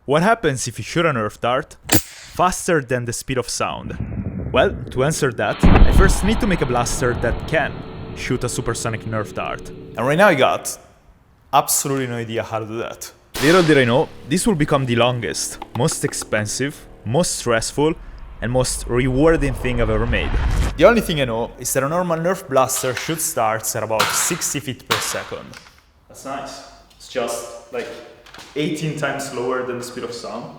What happens if you shoot a Nerf dart faster than the speed of sound? Well, to answer that, I first need to make a blaster that can shoot a supersonic Nerf dart. And right now I got absolutely no idea how to do that. Little did I know, this will become the longest, most expensive, most stressful, and most rewarding thing I've ever made. The only thing I know is that a normal Nerf blaster shoots darts at about 60 feet per second. That's nice. It's just like 18 times slower than the speed of sound.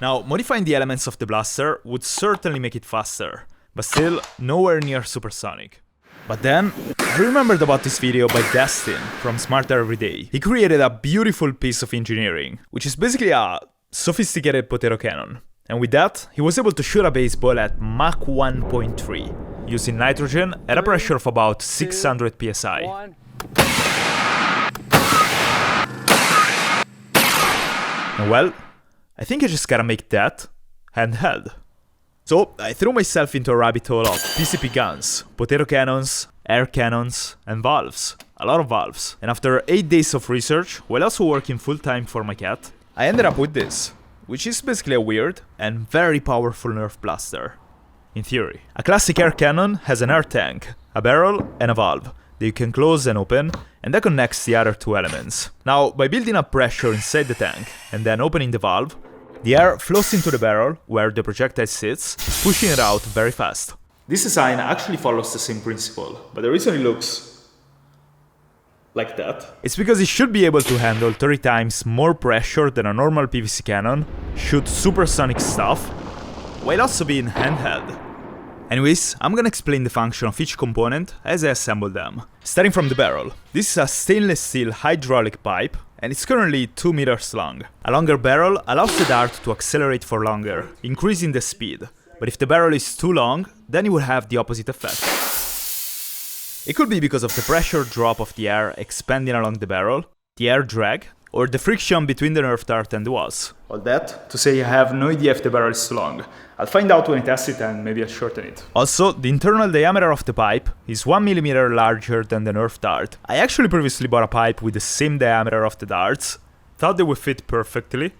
Now, modifying the elements of the blaster would certainly make it faster, but still nowhere near supersonic. But then, I remembered about this video by Destin from Smarter Everyday. He created a beautiful piece of engineering, which is basically a sophisticated potato cannon. And with that, he was able to shoot a baseball at Mach 1.3, using nitrogen at a pressure of about 600 psi. And well, I think I just gotta make that handheld. So I threw myself into a rabbit hole of PCP guns, potato cannons, air cannons, and valves. A lot of valves. And after 8 days of research, while also working full-time for my cat, I ended up with this, which is basically a weird and very powerful Nerf blaster. In theory. A classic air cannon has an air tank, a barrel, and a valve that you can close and open, and that connects the other two elements. Now, by building up pressure inside the tank and then opening the valve, the air flows into the barrel where the projectile sits, pushing it out very fast. This design actually follows the same principle, but the reason it looks like that, it's because it should be able to handle 30 times more pressure than a normal PVC cannon, shoot supersonic stuff, while also being handheld. Anyways, I'm gonna explain the function of each component as I assemble them. Starting from the barrel. This is a stainless steel hydraulic pipe, and it's currently 2 meters long. A longer barrel allows the dart to accelerate for longer, increasing the speed. But if the barrel is too long, then it will have the opposite effect. It could be because of the pressure drop of the air expanding along the barrel, the air drag, or the friction between the Nerf dart and the walls. All that to say I have no idea if the barrel is too long. I'll find out when I test it and maybe I'll shorten it. Also, the internal diameter of the pipe is 1 millimeter larger than the Nerf dart. I actually previously bought a pipe with the same diameter of the darts. Thought they would fit perfectly.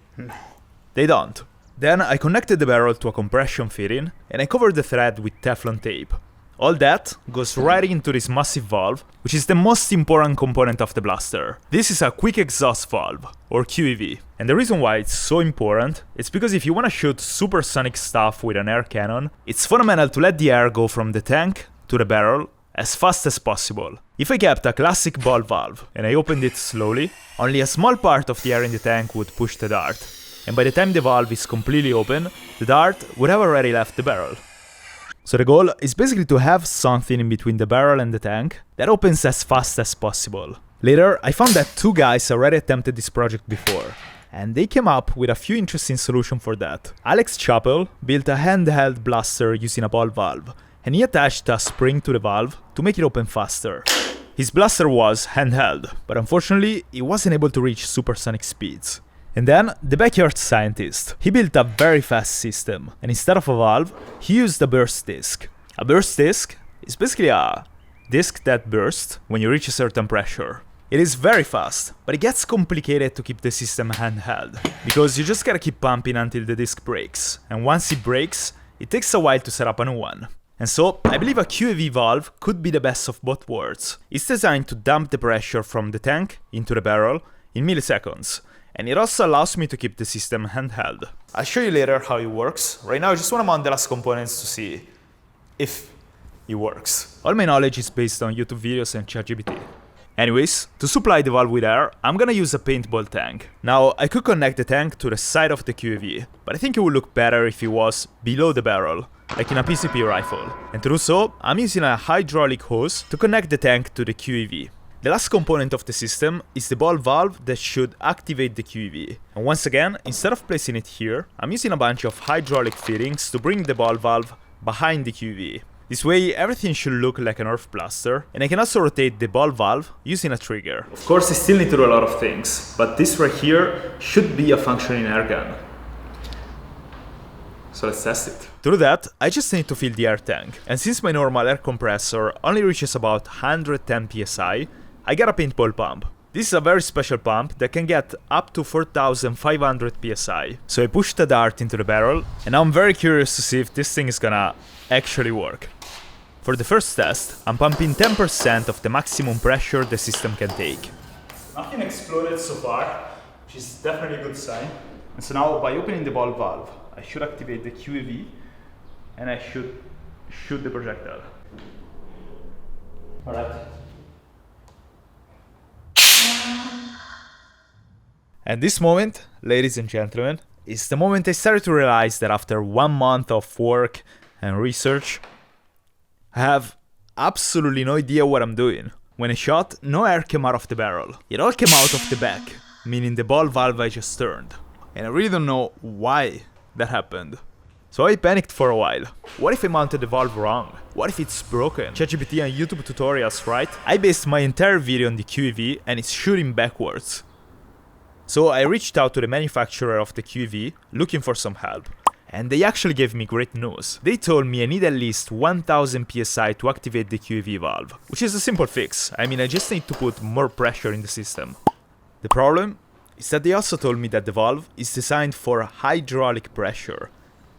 They don't. Then I connected the barrel to a compression fitting and I covered the thread with Teflon tape. All that goes right into this massive valve, which is the most important component of the blaster. This is a quick exhaust valve, or QEV. And the reason why it's so important is because if you want to shoot supersonic stuff with an air cannon, it's fundamental to let the air go from the tank to the barrel as fast as possible. If I kept a classic ball valve and I opened it slowly, only a small part of the air in the tank would push the dart. And by the time the valve is completely open, the dart would have already left the barrel. So the goal is basically to have something in between the barrel and the tank that opens as fast as possible. Later, I found that 2 guys already attempted this project before, and they came up with a few interesting solutions for that. Alex Chappell built a handheld blaster using a ball valve, and he attached a spring to the valve to make it open faster. His blaster was handheld, but unfortunately, it wasn't able to reach supersonic speeds. And then, the backyard scientist. He built a very fast system, and instead of a valve, he used a burst disc. A burst disc is basically a disc that bursts when you reach a certain pressure. It is very fast, but it gets complicated to keep the system handheld, because you just gotta keep pumping until the disc breaks, and once it breaks, it takes a while to set up a new one. And so, I believe a QEV valve could be the best of both worlds. It's designed to dump the pressure from the tank into the barrel in milliseconds, and it also allows me to keep the system handheld. I'll show you later how it works. Right now I just want to mount the last components to see if it works. All my knowledge is based on YouTube videos and ChatGPT. Anyways, to supply the valve with air, I'm gonna use a paintball tank. Now, I could connect the tank to the side of the QEV, but I think it would look better if it was below the barrel, like in a PCP rifle. And to do so, I'm using a hydraulic hose to connect the tank to the QEV. The last component of the system is the ball valve that should activate the QEV. And once again, instead of placing it here, I'm using a bunch of hydraulic fittings to bring the ball valve behind the QEV. This way, everything should look like a Nerf blaster, and I can also rotate the ball valve using a trigger. Of course, I still need to do a lot of things, but this right here should be a functioning air gun. So let's test it. To do that, I just need to fill the air tank, and since my normal air compressor only reaches about 110 psi, I got a paintball pump. This is a very special pump that can get up to 4500 psi. So I pushed the dart into the barrel, and now I'm very curious to see if this thing is gonna actually work. For the first test, I'm pumping 10% of the maximum pressure the system can take. Nothing exploded so far, which is definitely a good sign. And so now, by opening the ball valve, I should activate the QAV, and I should shoot the projectile. Alright. And this moment, ladies and gentlemen, is the moment I started to realize that after 1 month of work and research, I have absolutely no idea what I'm doing. When I shot, no air came out of the barrel. It all came out of the back, meaning the ball valve I just turned. And I really don't know why that happened. So I panicked for a while. What if I mounted the valve wrong? What if it's broken? ChatGPT and YouTube tutorials, right? I based my entire video on the QEV and it's shooting backwards. So I reached out to the manufacturer of the QEV looking for some help. And they actually gave me great news. They told me I need at least 1000 psi to activate the QEV valve, which is a simple fix. I mean, I just need to put more pressure in the system. The problem is that they also told me that the valve is designed for hydraulic pressure,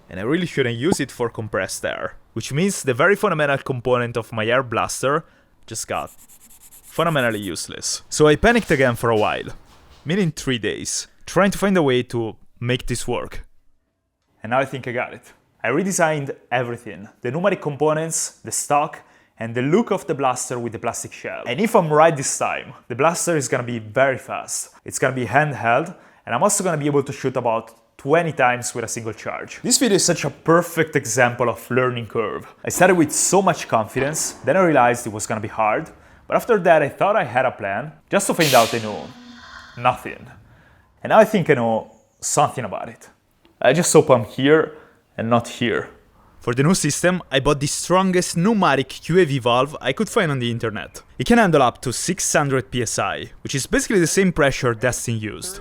and I really shouldn't use it for compressed air, which means the very fundamental component of my air blaster just got fundamentally useless. So I panicked again for a while, meaning 3 days, trying to find a way to make this work. And now I think I got it. I redesigned everything, the pneumatic components, the stock, and the look of the blaster with the plastic shell. And if I'm right this time, the blaster is gonna be very fast. It's gonna be handheld, and I'm also gonna be able to shoot about 20 times with a single charge. This video is such a perfect example of learning curve. I started with so much confidence, then I realized it was gonna be hard, but after that I thought I had a plan, just to find out I knew nothing. And now I think I know something about it. I just hope I'm here and not here. For the new system, I bought the strongest pneumatic QAV valve I could find on the internet. It can handle up to 600 psi, which is basically the same pressure Destin used.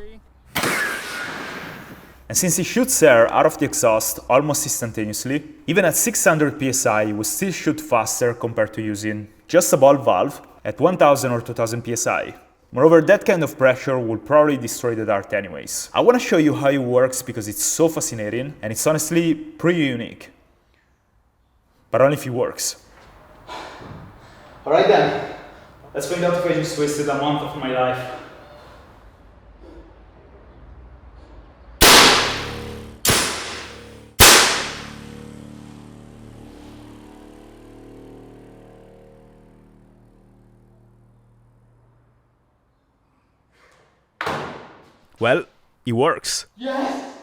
And since it shoots air out of the exhaust almost instantaneously, even at 600 psi it will still shoot faster compared to using just a ball valve at 1000 or 2000 psi. Moreover, that kind of pressure will probably destroy the dart anyways. I want to show you how it works because it's so fascinating and it's honestly pretty unique. But only if it works. Alright then, let's find out if I just wasted a month of my life. Well, it works. Yes!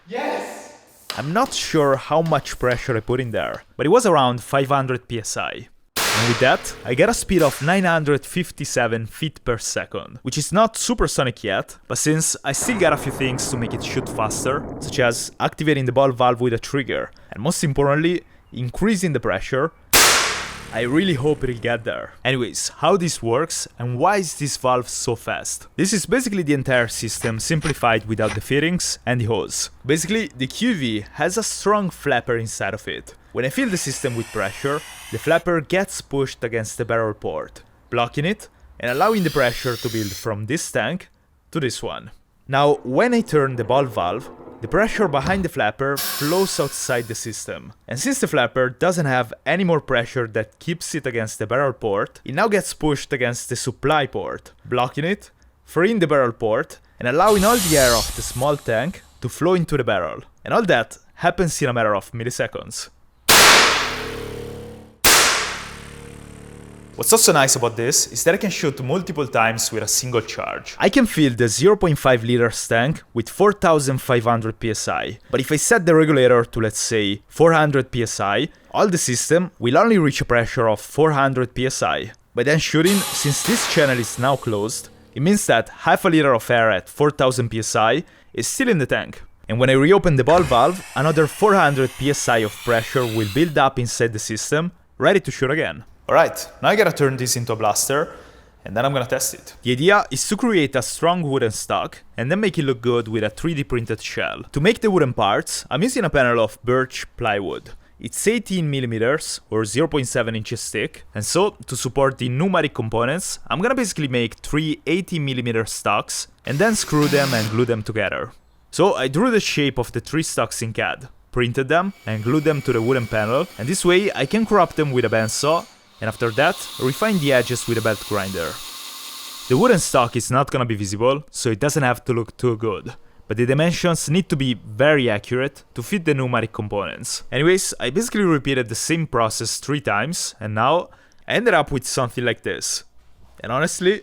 Yes! I'm not sure how much pressure I put in there, but it was around 500 psi. And with that, I get a speed of 957 feet per second, which is not supersonic yet, but since I still got a few things to make it shoot faster, such as activating the ball valve with a trigger, and most importantly, increasing the pressure, I really hope it'll get there. Anyways, how this works and why is this valve so fast? This is basically the entire system simplified without the fittings and the hose. Basically, the QV has a strong flapper inside of it. When I fill the system with pressure, the flapper gets pushed against the barrel port, blocking it and allowing the pressure to build from this tank to this one. Now, when I turn the ball valve, the pressure behind the flapper flows outside the system. And since the flapper doesn't have any more pressure that keeps it against the barrel port, it now gets pushed against the supply port, blocking it, freeing the barrel port, and allowing all the air of the small tank to flow into the barrel. And all that happens in a matter of milliseconds. What's also nice about this is that I can shoot multiple times with a single charge. I can fill the 0.5 liters tank with 4500 psi, but if I set the regulator to, let's say, 400 psi, all the system will only reach a pressure of 400 psi. By then shooting, since this channel is now closed, it means that half a liter of air at 4000 psi is still in the tank. And when I reopen the ball valve, another 400 psi of pressure will build up inside the system, ready to shoot again. Alright, now I gotta turn this into a blaster, and then I'm gonna test it. The idea is to create a strong wooden stock, and then make it look good with a 3D printed shell. To make the wooden parts, I'm using a panel of birch plywood. it's 18mm or 0.7 inches thick, and so to support the pneumatic components, I'm gonna basically make 3 18mm stocks and then screw them and glue them together. So I drew the shape of the 3 stocks in CAD, printed them and glued them to the wooden panel, and this way I can crop them with a bandsaw, and after that refine the edges with a belt grinder. The wooden stock is not gonna be visible, so it doesn't have to look too good, but the dimensions need to be very accurate to fit the pneumatic components. Anyways, I basically repeated the same process 3 times, and now I ended up with something like this. And honestly,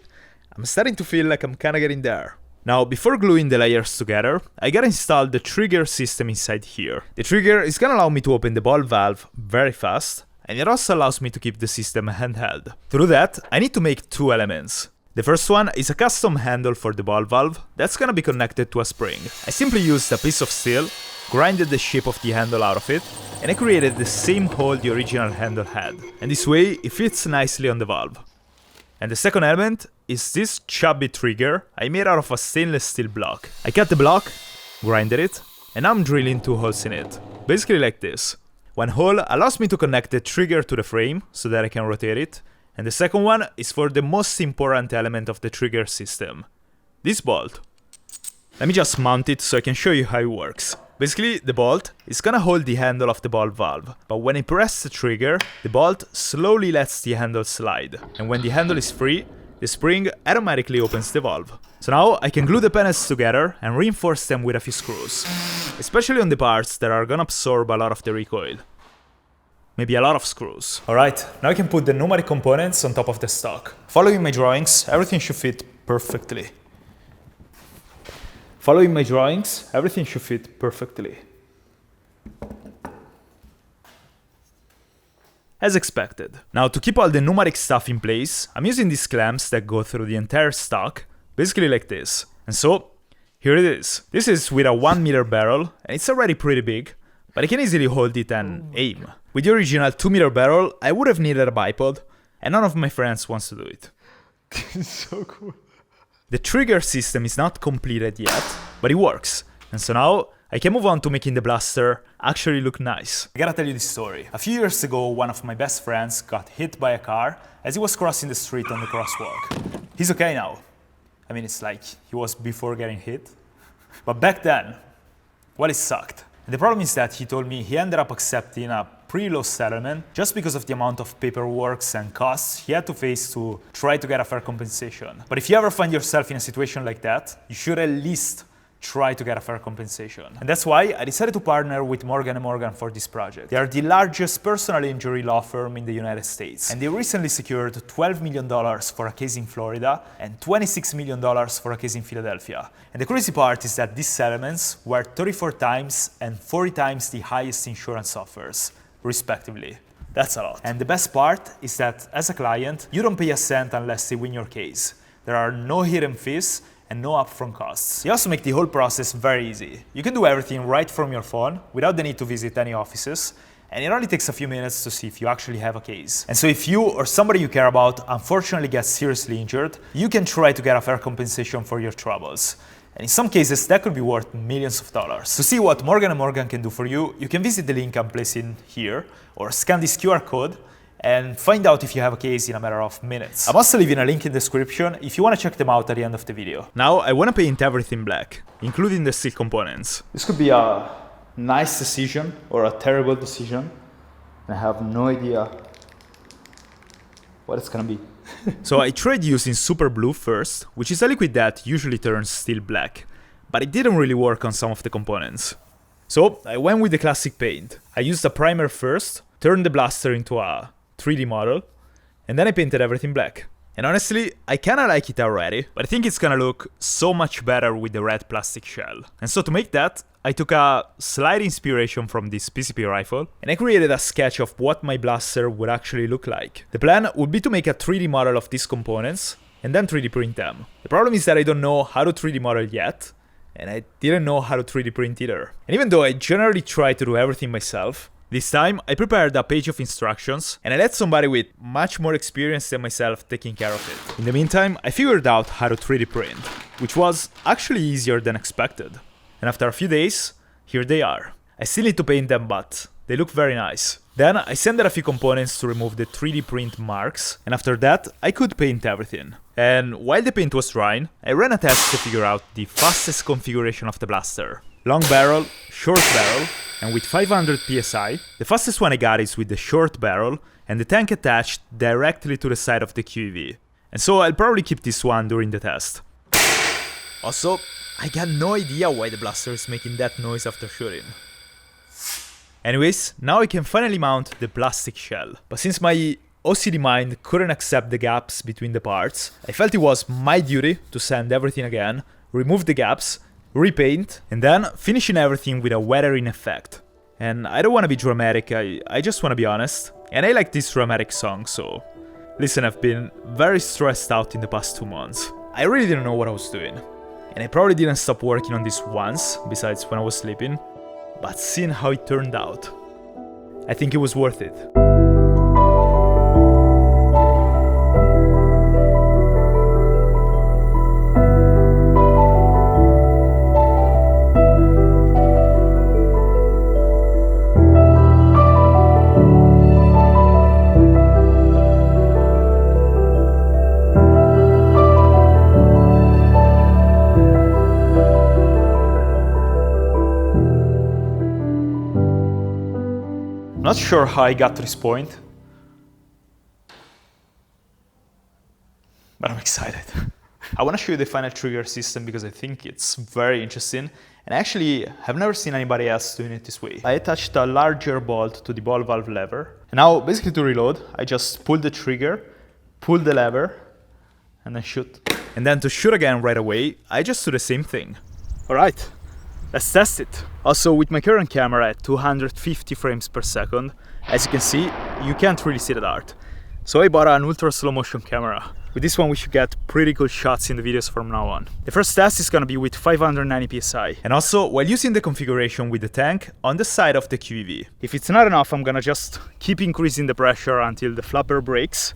I'm starting to feel like I'm kinda getting there. Now, before gluing the layers together, I gotta install the trigger system inside here. The trigger is gonna allow me to open the ball valve very fast, and it also allows me to keep the system handheld. To do that, I need to make 2 elements. The first one is a custom handle for the ball valve that's gonna be connected to a spring. I simply used a piece of steel, grinded the shape of the handle out of it, and I created the same hole the original handle had. And this way, it fits nicely on the valve. And the second element is this chubby trigger I made out of a stainless steel block. I cut the block, grinded it, and now I'm drilling 2 holes in it. Basically like this. One hole allows me to connect the trigger to the frame so that I can rotate it, and the second one is for the most important element of the trigger system, this bolt. Let me just mount it so I can show you how it works. Basically, the bolt is gonna hold the handle of the ball valve, but when I press the trigger, the bolt slowly lets the handle slide, and when the handle is free, the spring automatically opens the valve. So now I can glue the panels together and reinforce them with a few screws, especially on the parts that are gonna absorb a lot of the recoil. Maybe a lot of screws. Alright, now I can put the pneumatic components on top of the stock. Following my drawings, everything should fit perfectly. Following my drawings, everything should fit perfectly. As expected. Now to keep all the pneumatic stuff in place, I'm using these clamps that go through the entire stock, basically like this. And so, here it is. This is with a 1-meter barrel, and it's already pretty big, but I can easily hold it and aim. With the original 2-meter barrel, I would have needed a bipod, and none of my friends wants to do it. It's so cool. The trigger system is not completed yet, but it works. And so now, I can move on to making the blaster actually look nice. I gotta tell you this story. A few years ago, one of my best friends got hit by a car as he was crossing the street on the crosswalk. He's okay now. I mean, it's like he was before getting hit. But back then, well, it sucked. And the problem is that he told me he ended up accepting a pretty low settlement just because of the amount of paperwork and costs he had to face to try to get a fair compensation. But if you ever find yourself in a situation like that, you should at least try to get a fair compensation. And that's why I decided to partner with Morgan & Morgan for this project. They are the largest personal injury law firm in the United States. And they recently secured $12 million for a case in Florida and $26 million for a case in Philadelphia. And the crazy part is that these settlements were 34 times and 40 times the highest insurance offers, respectively. That's a lot. And the best part is that as a client, you don't pay a cent unless they win your case. There are no hidden fees and no upfront costs. They also make the whole process very easy. You can do everything right from your phone without the need to visit any offices, and it only takes a few minutes to see if you actually have a case. And so if you or somebody you care about unfortunately gets seriously injured, you can try to get a fair compensation for your troubles. And in some cases, that could be worth millions of dollars. To see what Morgan & Morgan can do for you, you can visit the link I'm placing here, or scan this QR code, and find out if you have a case in a matter of minutes. I'm also leaving a link in the description if you want to check them out at the end of the video. Now I want to paint everything black, including the steel components. This could be a nice decision or a terrible decision. I have no idea what it's gonna be. So I tried using super blue first, which is a liquid that usually turns steel black, but it didn't really work on some of the components. So I went with the classic paint. I used a primer first, turned the blaster into a 3D model, and then I painted everything black. And honestly, I kinda like it already, but I think it's gonna look so much better with the red plastic shell. And so to make that, I took a slight inspiration from this PCP rifle, and I created a sketch of what my blaster would actually look like. The plan would be to make a 3D model of these components, and then 3D print them. The problem is that I don't know how to 3D model yet, and I didn't know how to 3D print either. And even though I generally try to do everything myself, this time, I prepared a page of instructions, and I let somebody with much more experience than myself taking care of it. In the meantime, I figured out how to 3D print, which was actually easier than expected. And after a few days, here they are. I still need to paint them, but They look very nice. Then I sanded a few components to remove the 3D print marks, and after that I could paint everything. And while the paint was drying, I ran a test to figure out the fastest configuration of the blaster. Long barrel, short barrel, and with 500 psi, the fastest one I got is with the short barrel and the tank attached directly to the side of the QEV. And so I'll probably keep this one during the test. Also, I got no idea why the blaster is making that noise after shooting. Anyways, now I can finally mount the plastic shell. But since my OCD mind couldn't accept the gaps between the parts, I felt it was my duty to sand everything again, remove the gaps, repaint, and then finishing everything with a weathering effect. And I don't want to be dramatic, I just want to be honest. And I like this dramatic song, so... Listen, I've been very stressed out in the past 2 months. I really didn't know what I was doing. And I probably didn't stop working on this once, besides when I was sleeping. But seeing how it turned out, I think it was worth it. Not sure how I got to this point, but I'm excited. I want to show you the final trigger system because I think it's very interesting, and actually have never seen anybody else doing it this way. I attached a larger bolt to the ball valve lever, and now basically to reload, I just pull the trigger, pull the lever, and then shoot. And then to shoot again right away, I just do the same thing. Alright. Let's test it. Also, with my current camera at 250 frames per second, as you can see, you can't really see the dart. So I bought an ultra slow motion camera. With this one we should get pretty cool shots in the videos from now on. The first test is gonna be with 590 psi. And also, while using the configuration with the tank on the side of the QEV. If it's not enough, I'm gonna just keep increasing the pressure until the flapper breaks,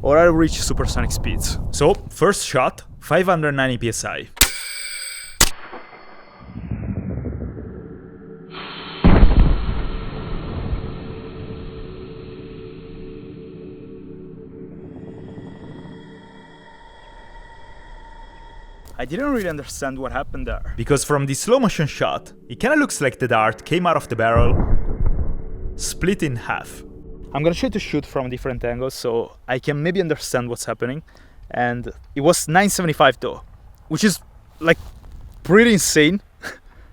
or I'll reach supersonic speeds. So, first shot, 590 psi. I didn't really understand what happened there. Because from the slow motion shot, it kinda looks like the dart came out of the barrel, split in half. I'm gonna try to shoot from different angles so I can maybe understand what's happening. And it was 975 though, which is like pretty insane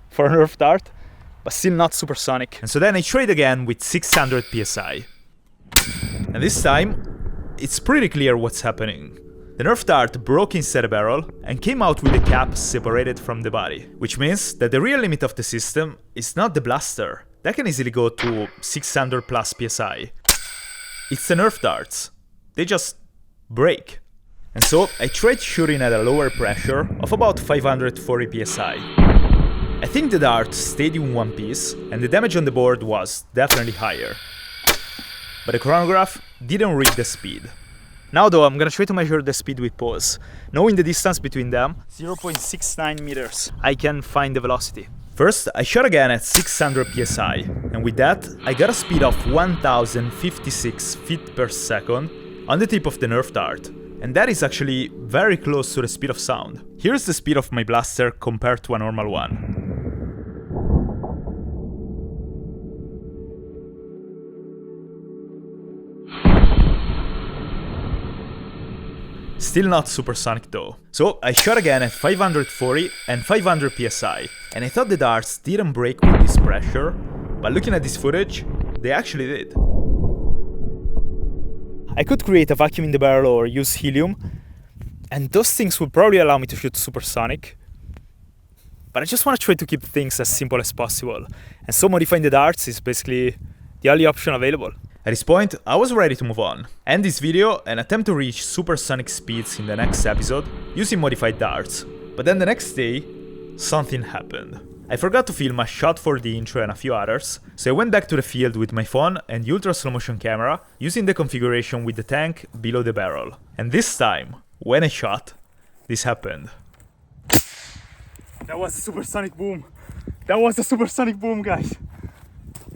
for a Nerf dart, but still not supersonic. And so then I tried again with 600 psi. And this time, it's pretty clear what's happening. The Nerf dart broke inside the barrel and came out with the cap separated from the body, which means that the real limit of the system is not the blaster. That can easily go to 600 plus psi. It's the Nerf darts. They just break. And so I tried shooting at a lower pressure of about 540 psi. I think the dart stayed in one piece and the damage on the board was definitely higher. But the chronograph didn't read the speed. Now though, I'm gonna try to measure the speed with pause. Knowing the distance between them, 0.69 meters, I can find the velocity. First, I shot again at 600 psi, and with that, I got a speed of 1056 feet per second on the tip of the Nerf dart. And that is actually very close to the speed of sound. Here's the speed of my blaster compared to a normal one. Still not supersonic though. So I shot again at 540 and 500 psi, and I thought the darts didn't break with this pressure, but looking at this footage, they actually did. I could create a vacuum in the barrel or use helium, and those things would probably allow me to shoot supersonic. But I just want to try to keep things as simple as possible, and so modifying the darts is basically the only option available. At this point, I was ready to move on, end this video and attempt to reach supersonic speeds in the next episode using modified darts. But then the next day, something happened. I forgot to film a shot for the intro and a few others, so I went back to the field with my phone and the ultra slow motion camera using the configuration with the tank below the barrel. And this time, when I shot, this happened. That was a supersonic boom. That was a supersonic boom, guys.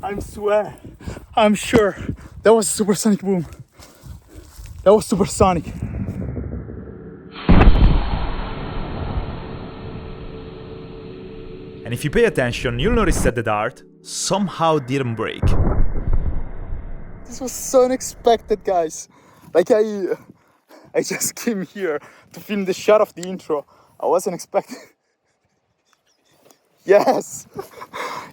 I swear, I'm sure that was a supersonic boom. That was supersonic. And if you pay attention, you'll notice that the dart somehow didn't break. This was so unexpected, guys. Like I just came here to film the shot of the intro. I wasn't expecting. Yes!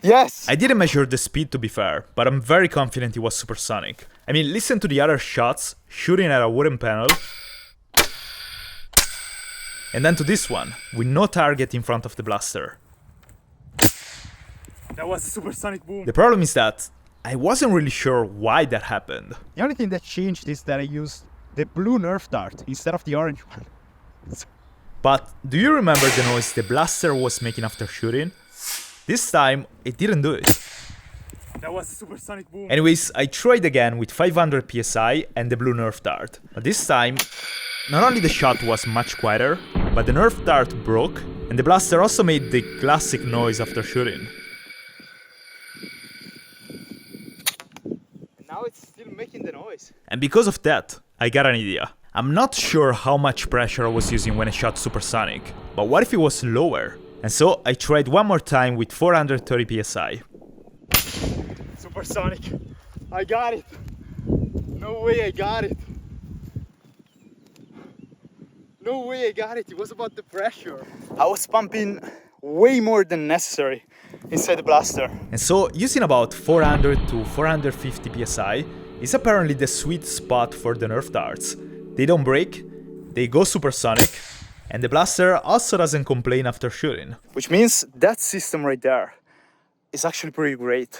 Yes! I didn't measure the speed to be fair, but I'm very confident it was supersonic. I mean, listen to the other shots, shooting at a wooden panel. And then to this one, with no target in front of the blaster. That was a supersonic boom. The problem is that I wasn't really sure why that happened. The only thing that changed is that I used the blue Nerf dart instead of the orange one. But do you remember the noise the blaster was making after shooting? This time, it didn't do it. That was a supersonic boom. Anyways, I tried again with 500 psi and the blue Nerf dart. But this time, not only the shot was much quieter, but the Nerf dart broke, and the blaster also made the classic noise after shooting. Now it's still making the noise. And because of that, I got an idea. I'm not sure how much pressure I was using when I shot supersonic, but what if it was lower? And so I tried one more time with 430 psi. Supersonic. I got it. No way I got it. No way I got it. It was about the pressure. I was pumping way more than necessary inside the blaster. And so using about 400 to 450 psi is apparently the sweet spot for the Nerf darts. They don't break, they go supersonic, and the blaster also doesn't complain after shooting. Which means that system right there is actually pretty great,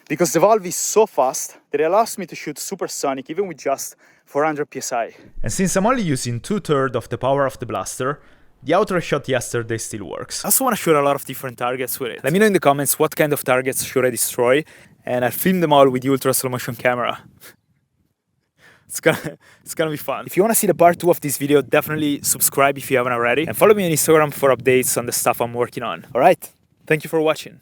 because the valve is so fast that it allows me to shoot supersonic even with just 400 psi. And since I'm only using 2/3 of the power of the blaster, the outro I shot yesterday still works. I also want to shoot a lot of different targets with it. Let me know in the comments what kind of targets should I destroy, and I'll film them all with the ultra slow motion camera. It's gonna be fun. If you want to see the part 2 of this video, definitely subscribe if you haven't already, and follow me on Instagram for updates on the stuff I'm working on. Alright, thank you for watching.